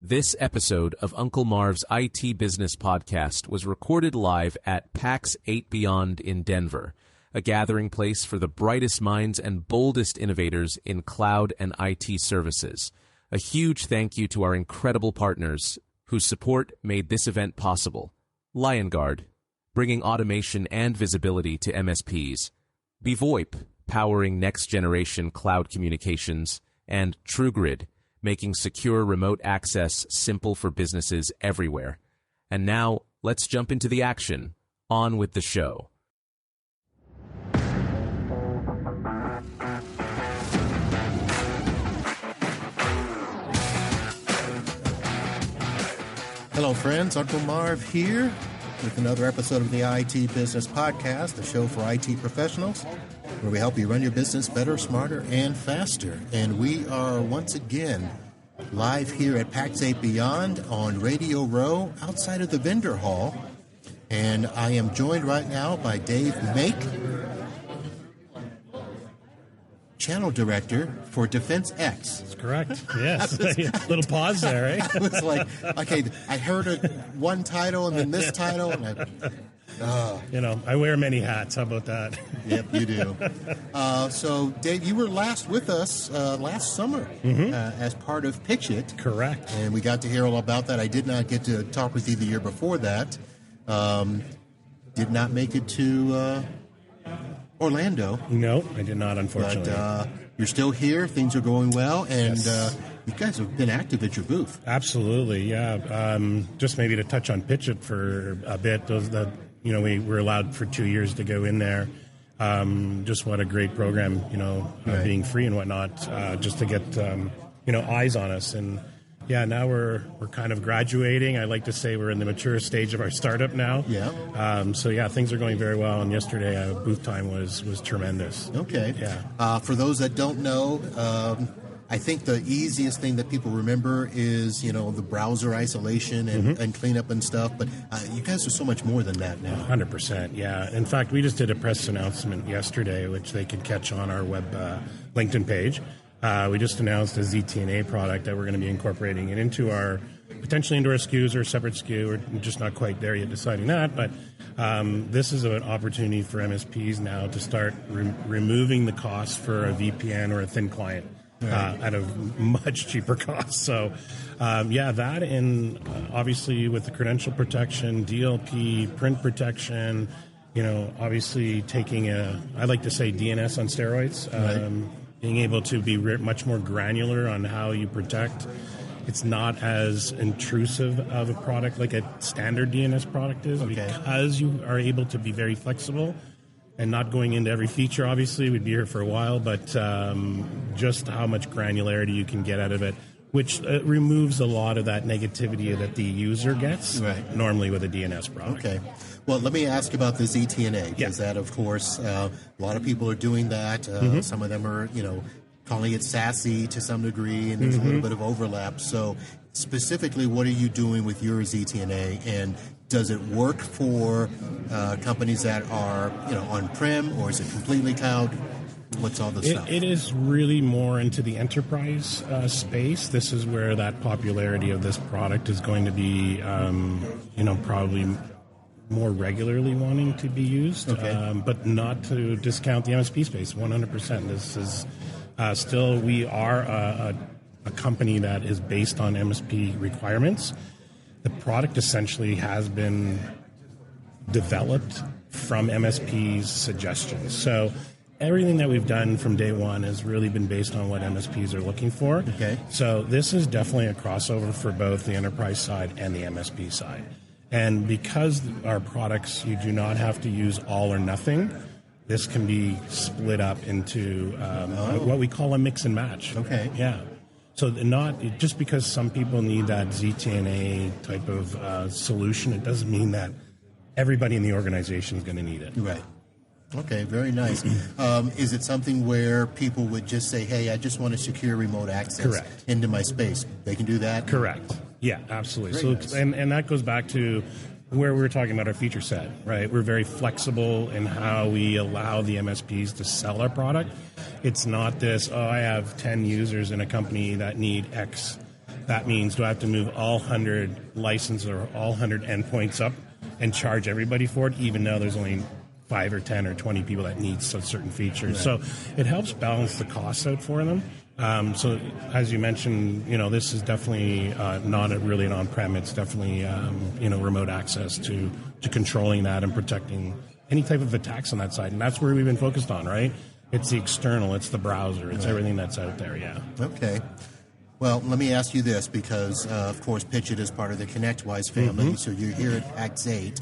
This episode of Uncle Marv's IT Business Podcast was recorded live at PAX 8 Beyond in Denver, a gathering place for the brightest minds and boldest innovators in cloud and IT services. A huge thank you to our incredible partners whose support made this event possible. LionGuard, bringing automation and visibility to MSPs. BVoIP, powering next-generation cloud communications. And TrueGrid, making secure remote access simple for businesses everywhere. And now, let's jump into the action. On with the show. Hello, friends. Uncle Marv here with another episode of the IT Business Podcast, a show for IT professionals, where we help you run your business better, smarter, and faster. And we are once again live here at PAX 8 Beyond on Radio Row outside of the vendor hall. And I am joined right now by Dave Maik, Channel Director for DefensX. That's correct. Yes. Little pause there, right? I was like, okay, I heard one title and then this title, and I wear many hats. How about that? Yep, you do. So, Dave, you were last with us last summer as part of Pitch It. Correct. And we got to hear all about that. I did not get to talk with you the year before that. Did not make it to Orlando. No, I did not, unfortunately. But you're still here. Things are going well. And yes. You guys have been active at your booth. Absolutely, yeah. Just maybe to touch on Pitch It for a bit. We were allowed for 2 years to go in there. Just what a great program, right. Being free and whatnot, just to get, eyes on us. And yeah, now we're kind of graduating. I like to say we're in the mature stage of our startup now. Yeah. Things are going very well. And yesterday, booth time was tremendous. Okay. Yeah. For those that don't know, I think the easiest thing that people remember is, the browser isolation and cleanup and stuff. But you guys are so much more than that now. 100%, yeah. In fact, we just did a press announcement yesterday, which they can catch on our web LinkedIn page. We just announced a ZTNA product that we're going to be incorporating it potentially into our SKUs or a separate SKU. We're just not quite there yet deciding that. But this is an opportunity for MSPs now to start removing the cost for a VPN or a thin client. At a much cheaper cost. So, that and obviously with the credential protection, DLP, print protection, obviously taking I like to say DNS on steroids, being able to be much more granular on how you protect. It's not as intrusive of a product like a standard DNS product is because you are able to be very flexible. And not going into every feature, obviously, we'd be here for a while, but just how much granularity you can get out of it, which removes a lot of that negativity that the user gets normally with a DNS product. Okay. Well, let me ask about the ZTNA, because that, of course, a lot of people are doing that. Some of them are, calling it SASE to some degree, and there's a little bit of overlap. So specifically, what are you doing with your ZTNA, and does it work for companies that are, on-prem, or is it completely cloud? What's all the stuff? It is really more into the enterprise space. This is where that popularity of this product is going to be, probably more regularly wanting to be used, but not to discount the MSP space, 100%. This is still, we are a company that is based on MSP requirements. The product essentially has been developed from MSP's suggestions. So everything that we've done from day one has really been based on what MSPs are looking for. Okay. So this is definitely a crossover for both the enterprise side and the MSP side. And because our products, you do not have to use all or nothing, this can be split up into what we call a mix and match. Okay. Yeah. So not just because some people need that ZTNA type of solution, it doesn't mean that everybody in the organization is going to need it. Right. Okay, very nice. Is it something where people would just say, hey, I just want to secure remote access into my space? They can do that? Correct. Yeah, absolutely. Very so, nice. and that goes back to where we were talking about our feature set, right? We're very flexible in how we allow the MSPs to sell our product. It's not this, I have 10 users in a company that need X That means, do I have to move all 100 licenses or all 100 endpoints up and charge everybody for it, even though there's only 5 or 10 or 20 people that need certain features? Right. So it helps balance the costs out for them. So as you mentioned, this is definitely not really an on-prem. It's definitely, remote access to controlling that and protecting any type of attacks on that side. And that's where we've been focused on, right? It's the external, it's the browser, it's everything that's out there, yeah. Okay. Well, let me ask you this, because, of course, Pitch It is part of the ConnectWise family, so you're here at PAX 8.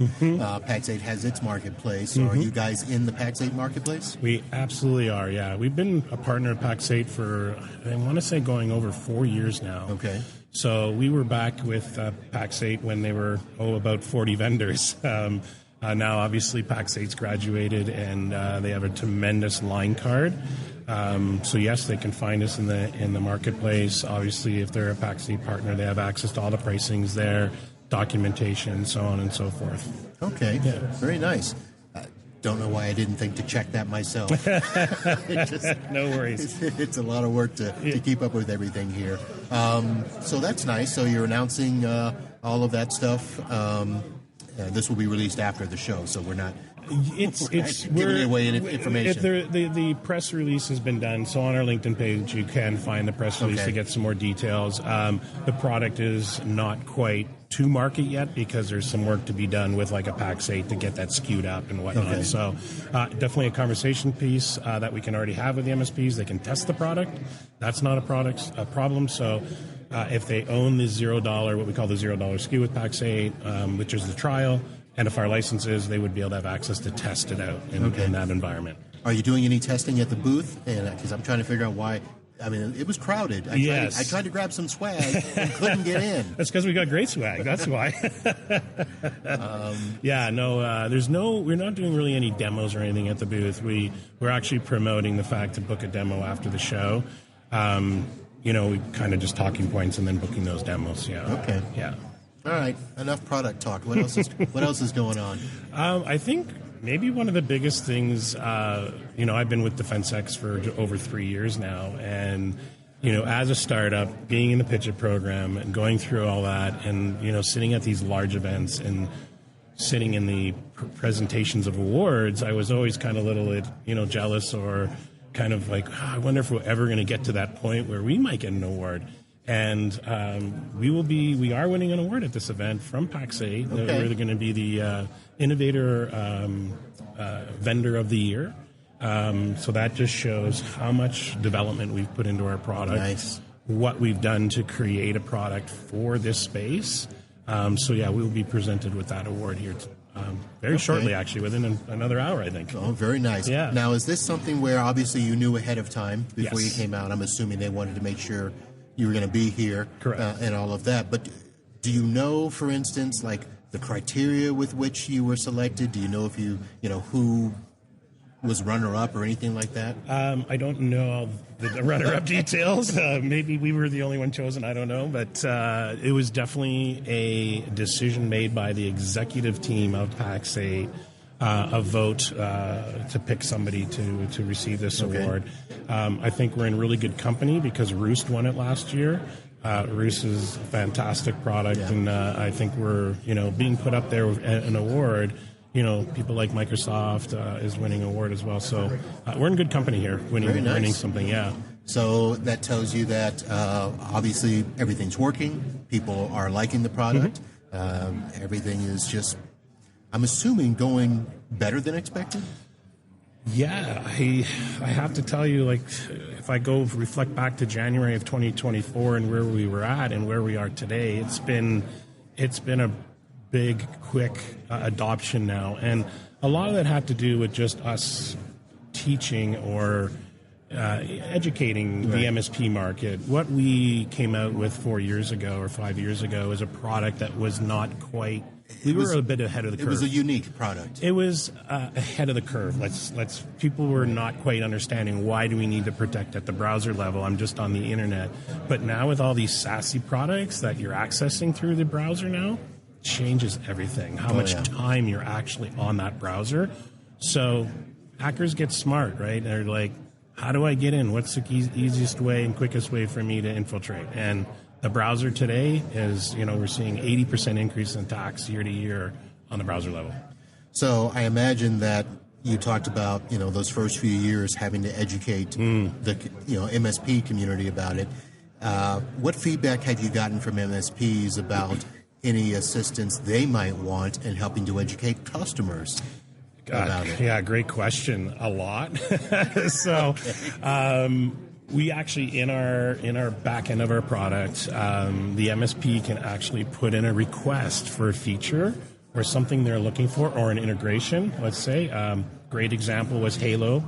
PAX 8 has its marketplace. So are you guys in the PAX 8 marketplace? We absolutely are, yeah. We've been a partner at PAX 8 for, I want to say, going over 4 years now. Okay. So we were back with PAX 8 when they were, about 40 vendors. Now, obviously, PAX 8's graduated, and they have a tremendous line card. So yes, they can find us in the marketplace. Obviously, if they're a PAX 8 partner, they have access to all the pricings there, documentation, so on and so forth. Okay, yeah. Very nice. Don't know why I didn't think to check that myself. No worries. It's a lot of work to keep up with everything here. So that's nice. So you're announcing all of that stuff. This will be released after the show, so we're not giving away any information. The press release has been done, so on our LinkedIn page you can find the press release to get some more details. The product is not quite to market yet because there's some work to be done with like a PAX 8 to get that skewed up and whatnot. Okay. So definitely a conversation piece that we can already have with the MSPs. They can test the product. That's not a problem. So if they own the $0, what we call the $0 SKU with PAX 8, which is the trial, and if our licenses, they would be able to have access to test it out in that environment. Are you doing any testing at the booth? Because I'm trying to figure out why. I mean, it was crowded. I tried to grab some swag and couldn't get in. That's because we got great swag. That's why. We're not doing really any demos or anything at the booth. We're actually promoting the fact to book a demo after the show. We kind of just talking points and then booking those demos. Yeah. Okay. Yeah. All right. Enough product talk. What else is going on? I think maybe one of the biggest things, I've been with DefensX for over 3 years now, and as a startup, being in the Pitch It program and going through all that, and sitting at these large events and sitting in the presentations of awards, I was always kind of a little bit, jealous or kind of like, I wonder if we're ever going to get to that point where we might get an award. And we are winning an award at this event from PAX 8. Okay. We're going to be the Innovator Vendor of the Year. So that just shows how much development we've put into our product. Nice. What we've done to create a product for this space. We'll be presented with that award here very shortly, actually, within another hour, I think. Oh, very nice. Yeah. Now, is this something where obviously you knew ahead of time before you came out? I'm assuming they wanted to make sure you were going to be here. Correct. And all of that. But do you know, for instance, like the criteria with which you were selected? Do you know if who was runner-up or anything like that? I don't know the runner-up details. Maybe we were the only one chosen. I don't know. But it was definitely a decision made by the executive team of PAX 8, a vote to pick somebody to receive this award. I think we're in really good company because Roost won it last year. Roost is a fantastic product, and I think we're being put up there with an award. People like Microsoft is winning an award as well. So we're in good company here, winning something. Yeah. So that tells you that obviously everything's working. People are liking the product. Everything is just, I'm assuming, going better than expected. Yeah, I have to tell you, like, if I go reflect back to January of 2024 and where we were at and where we are today, it's been a big, quick adoption now, and a lot of that had to do with just us teaching or educating the MSP market. What we came out with 4 years ago or 5 years ago is a product that was not quite. We were a bit ahead of the curve. It was a unique product. It was ahead of the curve. People were not quite understanding why do we need to protect at the browser level. I'm just on the internet. But now with all these SASE products that you're accessing through the browser now, changes everything. How much time you're actually on that browser. So hackers get smart, right? They're like, how do I get in? What's the easiest way and quickest way for me to infiltrate? And The browser today is, we're seeing 80% increase in attacks year to year on the browser level. So I imagine that you talked about, those first few years having to educate the, MSP community about it. What feedback have you gotten from MSPs about any assistance they might want in helping to educate customers about it? Yeah, great question. A lot. So we actually, in our back end of our product, the MSP can actually put in a request for a feature or something they're looking for, or an integration, let's say. Great example was Halo.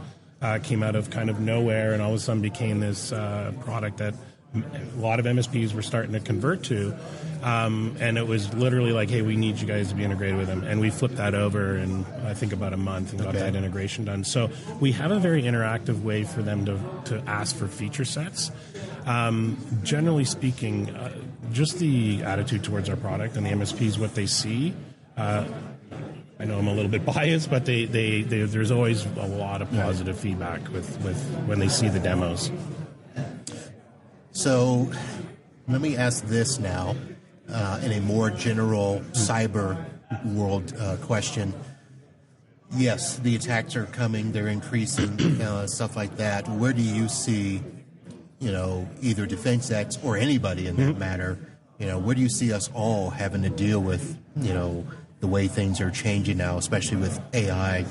Came out of kind of nowhere and all of a sudden became this product that a lot of MSPs were starting to convert to. And it was literally like, hey, we need you guys to be integrated with them. And we flipped that over in, I think, about a month and got that integration done. So we have a very interactive way for them to ask for feature sets. Generally speaking, just the attitude towards our product and the MSPs, what they see, I know I'm a little bit biased, but there's always a lot of positive feedback with when they see the demos. So let me ask this now in a more general cyber world question. Yes, the attacks are coming, they're increasing, stuff like that. Where do you see, either DefensX or anybody in that matter, where do you see us all having to deal with, the way things are changing now, especially with AI,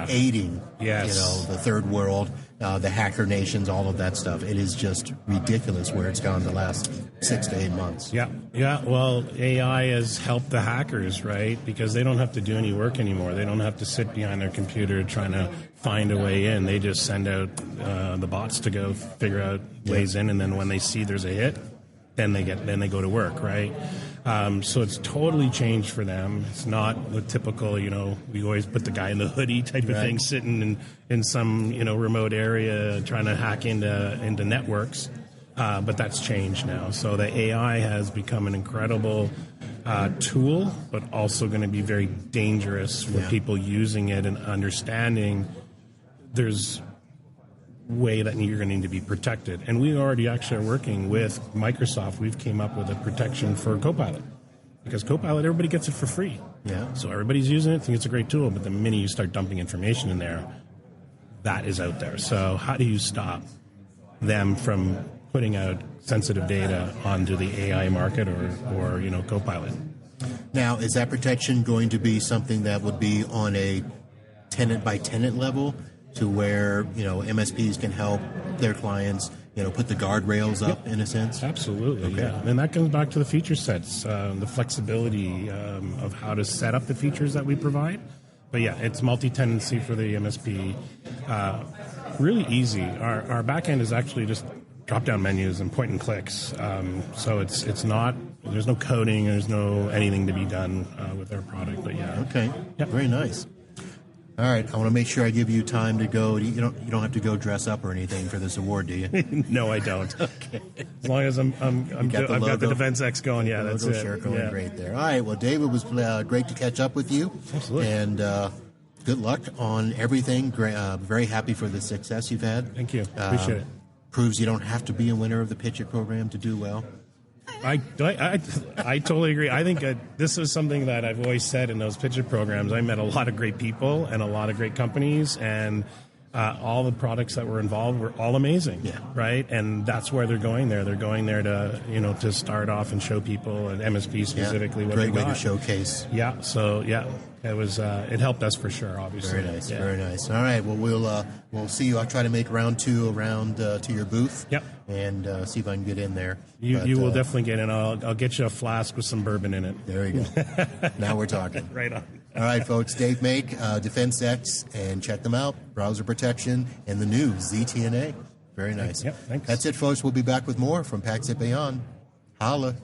aiding, the third world, the hacker nations, all of that stuff. It is just ridiculous where it's gone the last 6 to 8 months. Yeah. Well, AI has helped the hackers, right? Because they don't have to do any work anymore. They don't have to sit behind their computer trying to find a way in. They just send out the bots to go figure out ways in, and then when they see there's a hit, then they go to work, right? So it's totally changed for them. It's not the typical, we always put the guy in the hoodie type of thing sitting in some, remote area trying to hack into networks. But that's changed now. So the AI has become an incredible tool, but also going to be very dangerous for people using it and understanding there's way that you're going to need to be protected. And we already actually are working with Microsoft. We've came up with a protection for Copilot, because Copilot, everybody gets it for free. Yeah. So everybody's using it, think it's a great tool, but the minute you start dumping information in there, that is out there. So how do you stop them from putting out sensitive data onto the AI market or Copilot? Now, is that protection going to be something that would be on a tenant by tenant level, to where MSPs can help their clients put the guardrails up in a sense? Absolutely, yeah. And that comes back to the feature sets, the flexibility of how to set up the features that we provide. But yeah, it's multi-tenancy for the MSP. Really easy. Our back end is actually just drop-down menus and point and clicks. So it's not, there's no coding, there's no anything to be done with our product. But yeah. Okay. Yep. Very nice. All right, I want to make sure I give you time to go. You don't have to go dress up or anything for this award, do you? No, I don't. Okay. As long as I've got the DefensX going, that's it. Share going great there. All right, well, Dave, it was great to catch up with you. Absolutely. And good luck on everything. Very happy for the success you've had. Thank you. Appreciate it. Proves you don't have to be a winner of the Pitch It program to do well. I totally agree. I think this is something that I've always said in those Pitch It programs. I met a lot of great people and a lot of great companies, and all the products that were involved were all amazing. Yeah. Right? And that's where they're going there. They're going there to start off and show people, and MSP specifically, what they got. Great way to showcase. Yeah. So it was it helped us for sure. Obviously. Very nice. Yeah. Very nice. All right. Well, we'll see you. I'll try to make round two around to your booth. Yep. And see if I can get in there. You will definitely get in. I'll get you a flask with some bourbon in it. There you go. Now we're talking. Right on. All right, folks. Dave Maik, DefensX, and check them out. Browser protection and the new ZTNA. Very nice. Yep. Thanks. That's it, folks. We'll be back with more from PAX et Beyond. Holla.